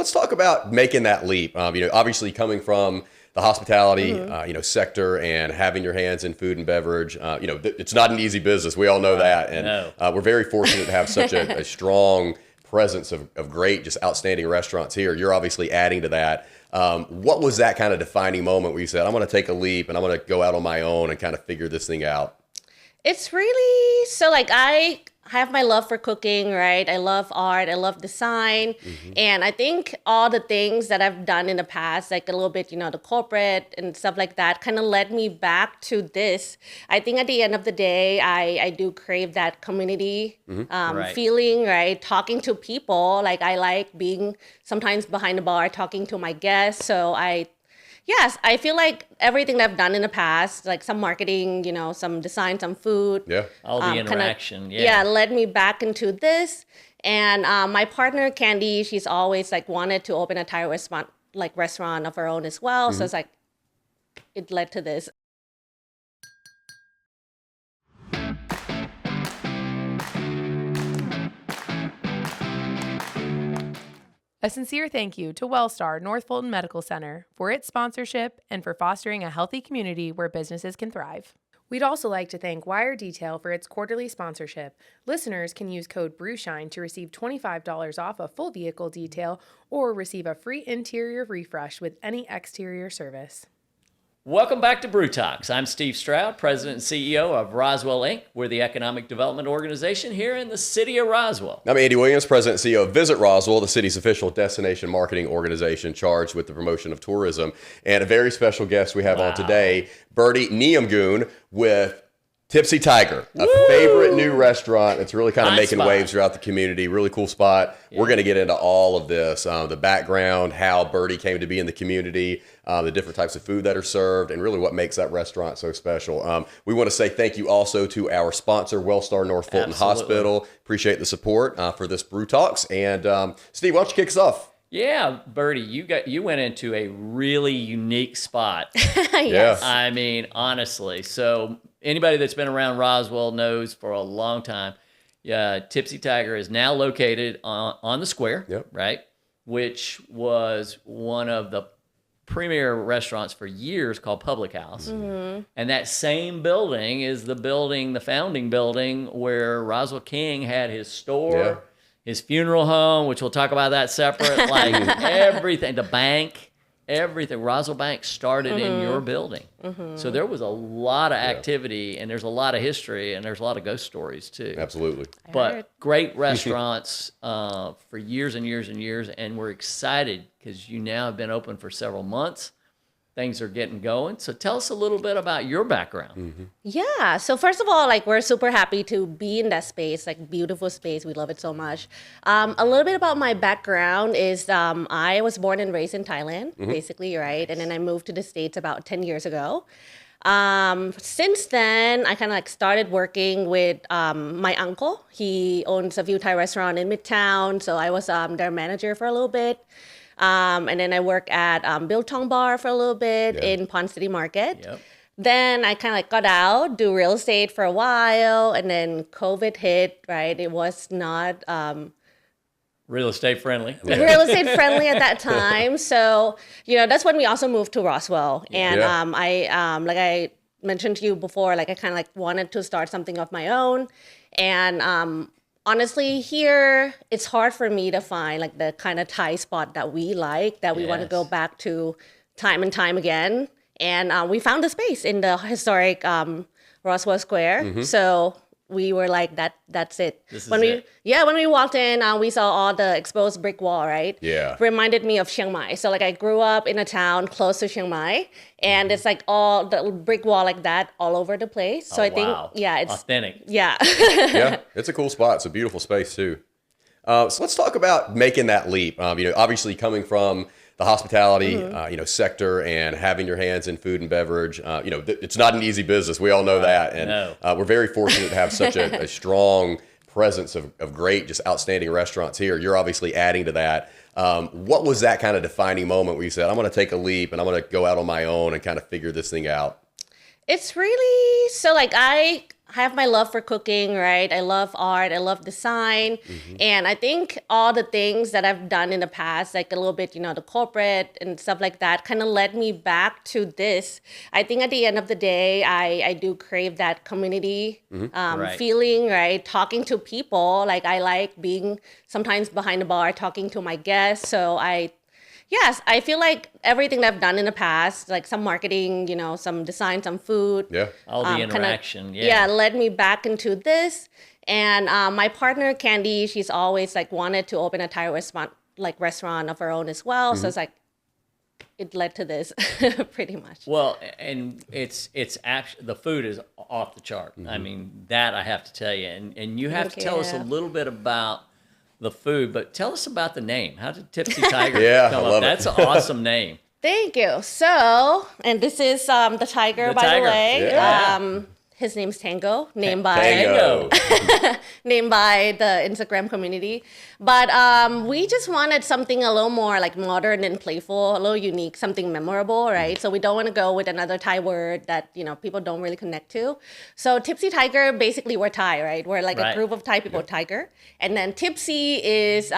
let's talk about making that leap. Obviously coming from the hospitality, sector and having your hands in food and beverage, it's not an easy business. We all know that. And we're very fortunate to have such a strong presence of great, just outstanding restaurants here. You're obviously adding to that. What was that kind of defining moment where you said, I'm going to take a leap and I'm going to go out on my own and kind of figure this thing out? It's really, so like I have my love for cooking, right? I love art, I love design. And I think all the things that I've done in the past, like a little bit, the corporate and stuff like that, kind of led me back to this. I think at the end of the day, I do crave that community feeling, right? Talking to people, like I like being sometimes behind the bar, talking to my guests. So Yes, I feel like everything that I've done in the past, like some marketing, some design, some food. Yeah. All the interaction. Led me back into this. And my partner, Candy, she's always like wanted to open a Thai restaurant of her own as well. So it's like, it led to this. A sincere thank you to Wellstar North Fulton Medical Center for its sponsorship and for fostering a healthy community where businesses can thrive. We'd also like to thank Wire Detail for its quarterly sponsorship. Listeners can use code BREWSHINE to receive $25 off a full vehicle detail or receive a free interior refresh with any exterior service. Welcome back to Brew Talks. I'm Steve Stroud, President and CEO of Roswell Inc. We're the economic development organization here in the city of Roswell. I'm Andy Williams, President and CEO of Visit Roswell, the city's official destination marketing organization charged with the promotion of tourism. And a very special guest we have on today, Birdie Niyomkun with Tipsy Thiager, a favorite new restaurant. It's really kind of making waves throughout the community. Really cool spot. Yeah. We're going to get into all of this, the background, how Birdie came to be in the community, the different types of food that are served, and really what makes that restaurant so special. We want to say thank you also to our sponsor, Wellstar North Fulton Hospital. Appreciate the support for this Brew Talks. And Steve, why don't you kick us off? Yeah, Birdie, you went into a really unique spot. Yes. I mean, honestly. So anybody that's been around Roswell knows for a long time, Tipsy Thiager is now located on the square, right? Which was one of the premier restaurants for years called Public House. And that same building is the founding building where Roswell King had his store, his funeral home, which we'll talk about that separate, like everything, the bank, everything. Roswell Bank started in your building. So there was a lot of activity and there's a lot of history and there's a lot of ghost stories too. Absolutely. But great restaurants for years and years and years. And we're excited because you now have been open for several months. Things are getting going. So tell us a little bit about your background. Yeah. So first of all, like we're super happy to be in that space, like beautiful space. We love it so much. A little bit about my background is I was born and raised in Thailand, basically, right? And then I moved to the States about 10 years ago. Since then, I kind of like started working with my uncle. He owns a few Thai restaurants in Midtown. So I was their manager for a little bit. And then I worked at Biltong Bar for a little bit in Pond City Market. Then I kind of like got out, do real estate for a while, and then COVID hit, right? It was not real estate friendly. Real estate friendly at that time. So, that's when we also moved to Roswell. And I, like I mentioned to you before, like I kind of like wanted to start something of my own. And honestly, here, it's hard for me to find like the kind of Thai spot that we like, that we want to go back to time and time again. And we found the space in the historic Roswell Square. So we were like, that's it. When we walked in, we saw all the exposed brick wall, right? Yeah. Reminded me of Chiang Mai. So like I grew up in a town close to Chiang Mai, and it's like all the brick wall like that all over the place. So I think, it's authentic. Yeah. Yeah, it's a cool spot. It's a beautiful space too. So let's talk about making that leap. Obviously coming from the hospitality, sector and having your hands in food and beverage, it's not an easy business. We all know that. And we're very fortunate to have such a strong presence of great, just outstanding restaurants here. You're obviously adding to that. What was that kind of defining moment where you said, I'm going to take a leap and I'm going to go out on my own and kind of figure this thing out? It's really, so like I I have my love for cooking, right? I love art, I love design. And I think all the things that I've done in the past, like a little bit, the corporate and stuff like that, kind of led me back to this. I think at the end of the day, I do crave that community Right. feeling, right? Talking to people. Like I like being sometimes behind the bar, talking to my guests. So yes, I feel like everything that I've done in the past, like some marketing, some design, some food. Yeah. All the kinda- interaction. led me back into this. And my partner, Candy, she's always like wanted to open a Thai restaurant of her own as well. So it's like, it led to this pretty much. Well, and it's actually the food is off the chart. I mean, that I have to tell you, and you have to tell us a little bit about the food, but tell us about the name. How did Tipsy Thiager Yeah, come I up? love it. That's an awesome name. Thank you. So, and this is the tiger, The by tiger. the way. Yeah. His name's Tango, named by Tango. the Instagram community. But we just wanted something a little more like modern and playful, a little unique, something memorable, right? So we don't want to go with another Thai word that, people don't really connect to. So Tipsy Thiager, basically we're Thai, right? We're like Right. a group of Thai people, tiger. And then Tipsy is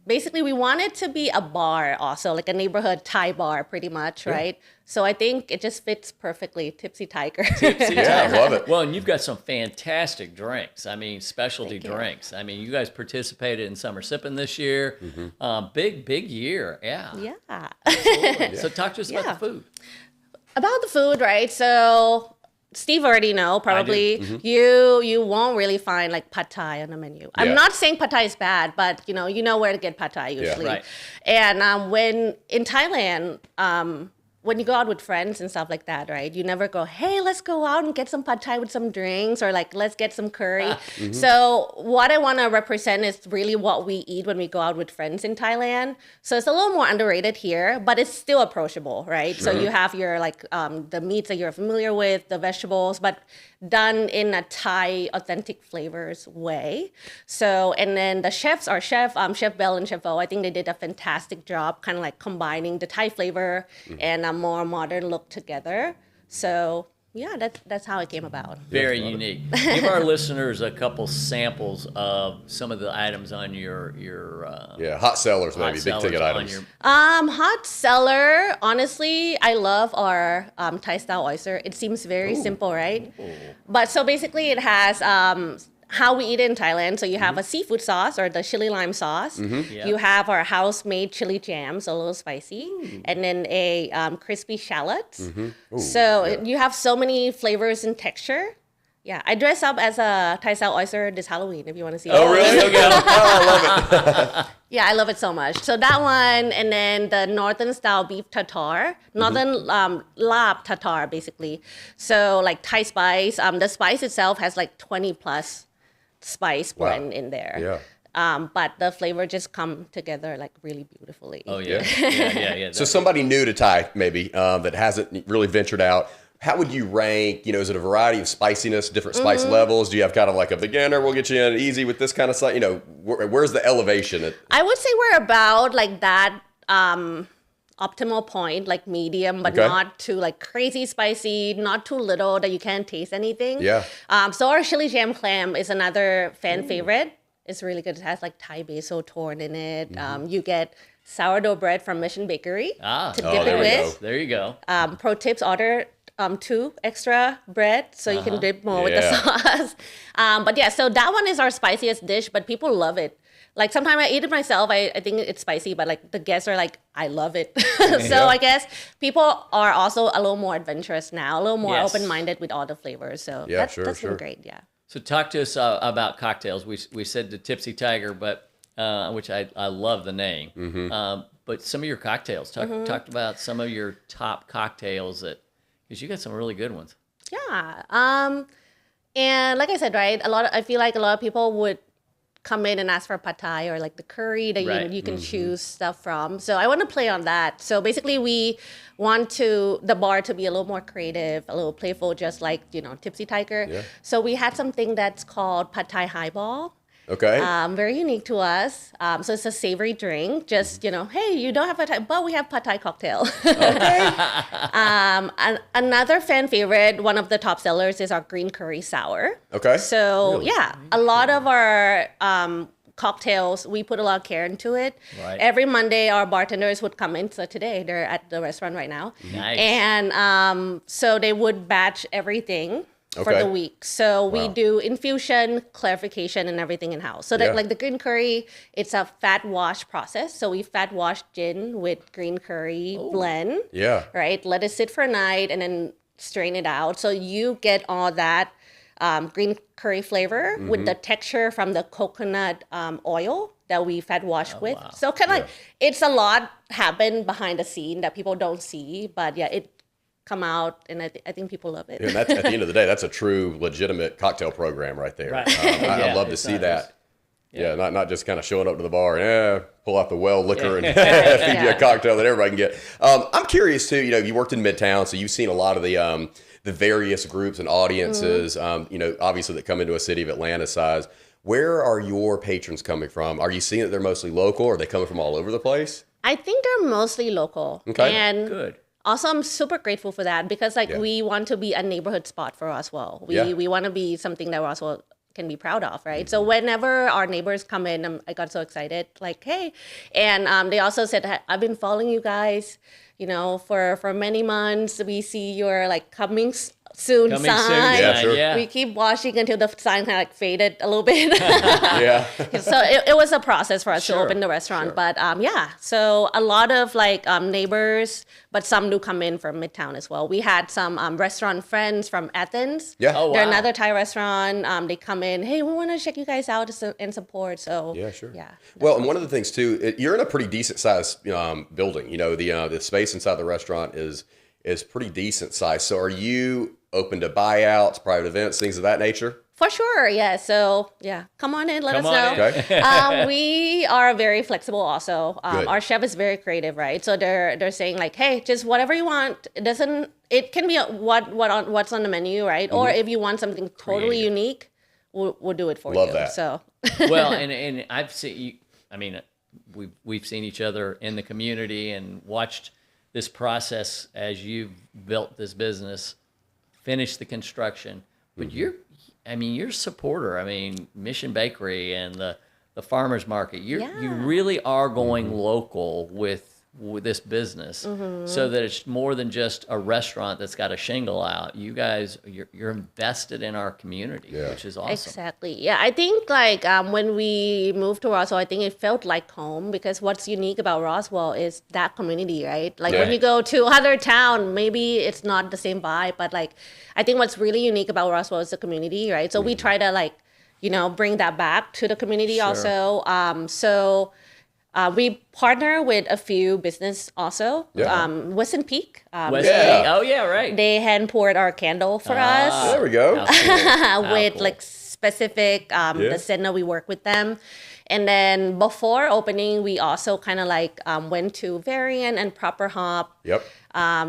basically we want it to be a bar also, like a neighborhood Thai bar pretty much, right? So I think it just fits perfectly, Tipsy Thiger. Tipsy Yeah, I Thiager. love it. Well, and you've got some fantastic drinks. I mean, specialty Thank you. drinks. I mean, you guys participated in Summer Sipping this year. Big year. Yeah. Yeah. Absolutely. So talk to us about Yeah. the food. About the food, right? So Steve already know probably you won't really find like pad Thai on the menu. Yeah. I'm not saying pad Thai is bad, but you know where to get pad Thai usually. Right. And when in Thailand, when you go out with friends and stuff like that, right? You never go, hey, let's go out and get some pad Thai with some drinks, or like let's get some curry. So what I want to represent is really what we eat when we go out with friends in Thailand. So it's a little more underrated here, but it's still approachable, right? So you have your like the meats that you're familiar with, the vegetables, but done in a Thai authentic flavors way. So, and then the chefs, our chef Bell and Chef O, I think they did a fantastic job kind of like combining the Thai flavor and a more modern look together. So yeah, that's how it came about. Very unique. Give our listeners a couple samples of some of the items on your Hot sellers, hot maybe, big sellers ticket on items. your- Hot seller, honestly, I love our Thai style oyster. It seems very simple, right? But so basically it has how we eat it in Thailand. So you have a seafood sauce or the chili lime sauce. Yeah. You have our house-made chili jam, so a little spicy. And then a crispy shallots. So you have so many flavors and texture. Yeah, I dress up as a Thai style oyster this Halloween if you want to see it. Oh, really? Okay. Oh, I love it. Yeah, I love it so much. So that one, and then the northern style beef tartare, northern lab tartare, basically. So like Thai spice. The spice itself has like 20 plus spice Wow. blend in there. Yeah. But the flavor just come together like really beautifully. Oh yeah. Yeah. So somebody new to Thai, maybe, that hasn't really ventured out, how would you rank, is it a variety of spiciness, different spice levels? Do you have kind of like a beginner, we'll get you in easy with this kind of stuff? Where's the elevation? I would say we're about like that optimal point, like medium, but Okay. not too like crazy spicy, not too little that you can't taste anything. Yeah. So our chili jam clam is another fan favorite. It's really good. It has like Thai basil torn in it. You get sourdough bread from Mission Bakery to dip there it we with. There you go. Pro tips: order 2 extra bread so you can dip more with the Yeah. sauce. But yeah, so that one is our spiciest dish, but people love it. Like sometimes I eat it myself. I think it's spicy, but like the guests are like, I love it. So I guess people are also a little more adventurous now, a little more Yes. open-minded with all the flavors. So Yeah, that's sure. been great. Yeah. So talk to us about cocktails. We said the Tipsy Thiager, but which I love the name. But some of your cocktails. Talk about some of your top cocktails because you got some really good ones. Yeah. And like I said, right, I feel like a lot of people would come in and ask for pad Thai or like the curry that Right. you can choose stuff from. So I want to play on that. So basically we want the bar to be a little more creative, a little playful, just like, Tipsy Thiger. Yeah. So we had something that's called pad Thai highball. Okay. Very unique to us. So it's a savory drink. Just, hey, you don't have pad thai, but we have pad thai cocktail. Okay. Another fan favorite, one of the top sellers, is our green curry sour. Okay. So Really? yeah, a lot of our cocktails, we put a lot of care into it. Right. Every Monday, our bartenders would come in. So today, they're at the restaurant right now. Nice. And so they would batch everything for the week. So we do infusion, clarification, and everything in-house. So that, like the green curry, it's a fat wash process. So we fat wash gin with green curry blend. Yeah. Right? Let it sit for a night and then strain it out. So you get all that green curry flavor with the texture from the coconut oil that we fat wash with. Wow. So kind of like, it's a lot happen behind the scene that people don't see, but yeah, it come out, and I think people love it. And that's, at the end of the day, that's a true, legitimate cocktail program right there. Right. I'd love to see that. Yeah, not just kind of showing up to the bar and pull out the well liquor and feed you a cocktail that everybody can get. I'm curious too. You worked in Midtown, so you've seen a lot of the various groups and audiences. Obviously that come into a city of Atlanta size. Where are your patrons coming from? Are you seeing that they're mostly local, or are they coming from all over the place? I think they're mostly local. Okay. And Good. also, I'm super grateful for that because we want to be a neighborhood spot for Roswell. We want to be something that Roswell can be proud of, right? So whenever our neighbors come in, I got so excited, like, hey. And they also said, I've been following you guys, for many months. We see your coming soon sign. Yeah, sure. Yeah. We keep watching until the sign kind of faded a little bit. Yeah. So it was a process for us to Sure, open the restaurant. sure. But so a lot of neighbors, but some do come in from Midtown as well. We had some restaurant friends from Athens. Yeah. Oh, They're wow. another Thai restaurant. They come in, hey, we want to check you guys out and support. So Yeah, sure. Yeah. Well, and one of the things too, you're in a pretty decent sized building. The space inside the restaurant is pretty decent size. So are you open to buyouts, private events, things of that nature? For sure, yeah. So yeah, come on in, let Come us on know. in. Okay. We are very flexible also. Good. Our chef is very creative, right? So they're saying like, hey, just whatever you want. It can be what's on the menu, right? Or if you want something totally Creative. unique, we'll do it for Love you. that. So Well, and I've seen you. I mean, we've seen each other in the community and watched this process as you've built this business, finished the construction. But you're a supporter. I mean, Mission Bakery and the farmers market. You really are going local with this business, so that it's more than just a restaurant that's got a shingle out. You guys, you're invested in our community, which is awesome. Exactly. Yeah, I think when we moved to Roswell, I think it felt like home because what's unique about Roswell is that community, right? When you go to other town, maybe it's not the same vibe, but I think what's really unique about Roswell is the community, right? So we try to bring that back to the community also. We partner with a few business also. Yeah. Weston Peak. West Yeah. Peak. Oh yeah, right. They hand poured our candle for us There we go. with cool. specific the Senna. We work with them. And then before opening, we also kind of went to Variant and Proper Hop Yep.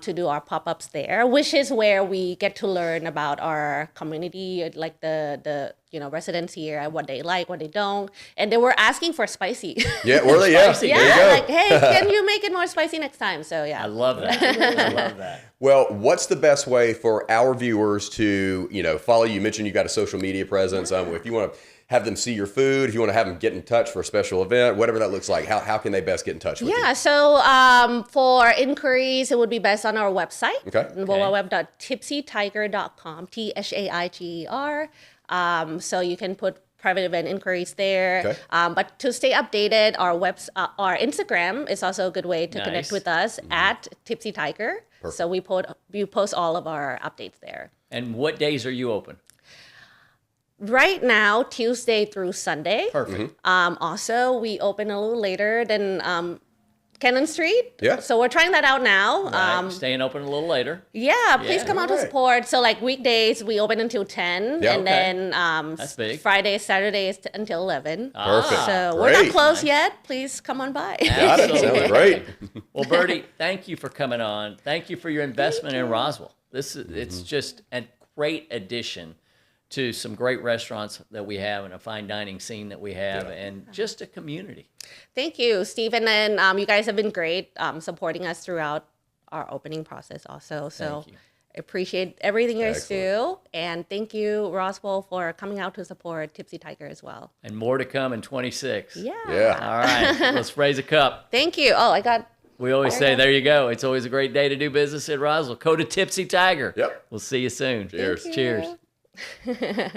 to do our pop-ups there, which is where we get to learn about our community, like the residents here, what they like, what they don't. And they were asking for spicy. Yeah, were they? Yeah. Spicy. There you Yeah, go. hey, can you make it more spicy next time? So yeah. I love that. I love that. Well, what's the best way for our viewers to, follow you? You mentioned you got a social media presence. If you want to have them see your food, if you want to have them get in touch for a special event, whatever that looks like, how can they best get in touch with you? Yeah, so for inquiries, it would be best on our website, www.tipsythiger.com, Thaiger. So you can put private event inquiries there. Okay. But to stay updated, our Instagram is also a good way to Nice. connect with us at Tipsy Thiager. So we post all of our updates there. And what days are you open? Right now, Tuesday through Sunday. Perfect. Also, we open a little later than Cannon Street. Yeah. So we're trying that out now. Right. Staying open a little later. Yeah, please come out to Alright. support. So weekdays, we open until 10. Yeah. And Okay. then That's big. Fridays, Saturdays until 11. Perfect. So we're not Great. closed yet. Please come on by. Got it. Absolutely. Sounds great. Well, Birdie, thank you for coming on. Thank you for your investment in Roswell. It's just a great addition to some great restaurants that we have and a fine dining scene that we have and just a community. Thank you, Stephen. And you guys have been great supporting us throughout our opening process also. So I appreciate everything you guys do. And thank you, Roswell, for coming out to support Tipsy Thiager as well. And more to come in 26. Yeah. All right. Let's raise a cup. Thank you. Oh, We always say, there you go. It's always a great day to do business at Roswell. Go to Tipsy Thiager. Yep. We'll see you soon. Cheers. Cheers.